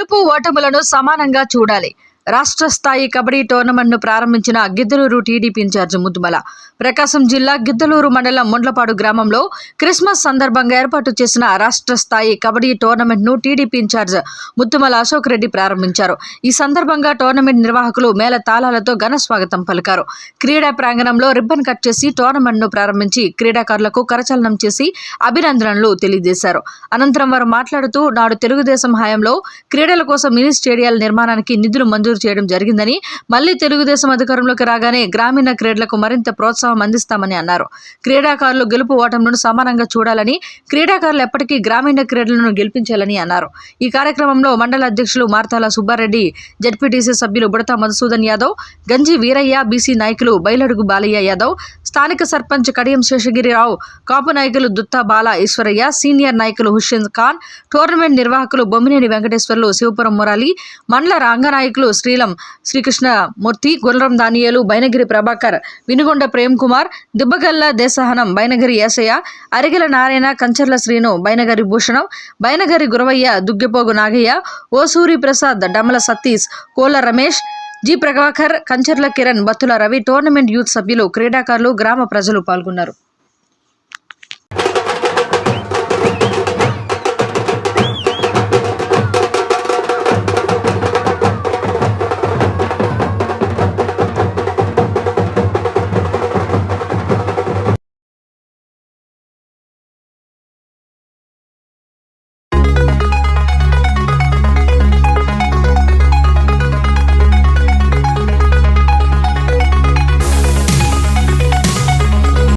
గెలుపు ఓటములను సమానంగా చూడాలి. రాష్ట్ర స్థాయి కబడ్డీ టోర్నమెంట్ను ప్రారంభించిన గిద్దలూరు టీడీపీ ఇన్ఛార్జ్ ముద్దుమల. ప్రకాశం జిల్లా గిద్దలూరు మండలం ముండ్లపాడు గ్రామంలో క్రిస్మస్ సందర్భంగా ఏర్పాటు చేసిన రాష్ట్ర స్థాయి కబడ్డీ టోర్నమెంట్ను టీడీపీ ఇన్ఛార్జ్ ముద్దుమల అశోక్ రెడ్డి ప్రారంభించారు. ఈ సందర్భంగా టోర్నమెంట్ నిర్వాహకులు మేళ తాళాలతో ఘన స్వాగతం పలికారు. క్రీడా ప్రాంగణంలో రిబ్బన్ కట్ చేసి టోర్నమెంట్ను ప్రారంభించి క్రీడాకారులకు కరచాలనం చేసి అభినందనలు తెలియజేశారు. అనంతరం వారు మాట్లాడుతూ నాడు తెలుగుదేశం హయాంలో క్రీడల కోసం మినీ స్టేడియాల నిర్మాణానికి నిధులు మంజూరు చేయడం జరిగిందని, మళ్లీ తెలుగుదేశం అధికారంలోకి రాగానే గ్రామీణ క్రీడలకు మరింత ప్రోత్సాహం అందిస్తామని అన్నారు. క్రీడాకారులు గెలుపు ఓటములను సమానంగా చూడాలని, క్రీడాకారులు ఎప్పటికీ గ్రామీణ క్రీడలను గెలిపించాలని అన్నారు. ఈ కార్యక్రమంలో మండల అధ్యక్షులు మార్తాల సుబ్బారెడ్డి, జెడ్పీటీసీ సభ్యులు బుడతా మధుసూదన్ యాదవ్, గంజి వీరయ్య, బీసీ నాయకులు బైలడుగు బాలయ్య యాదవ్, స్థానిక సర్పంచ్ కడియం శేషగిరిరావు, కాపు నాయకులు దుత్తా బాల ఈశ్వరయ్య, సీనియర్ నాయకులు హుస్సేన్ ఖాన్, టోర్నమెంట్ నిర్వాహకులు బొమ్మినేని వెంకటేశ్వర్లు, శివపురం మురాలి, మండల Ranganayakulu శ్రీలం Srikrishnamurthy, Gurram Daniyelu, Bainagiri Prabhakar, Vinugonda Prem Kumar, Dibbagalla Deshahanam, Bainagiri Esayya, Arigela Narayana, Kancharla Srinu, Bainagiri Bhushanam, Bainagiri Guravayya, Duggepogu Nagayya, Osuri Prasad, Damala Satish, Kola Ramesh, G Prabhakar, Kancharla Kiran, Battula Ravi, tournament youth సభ్యులు, క్రీడాకారులు, గ్రామ ప్రజలు పాల్గొన్నారు.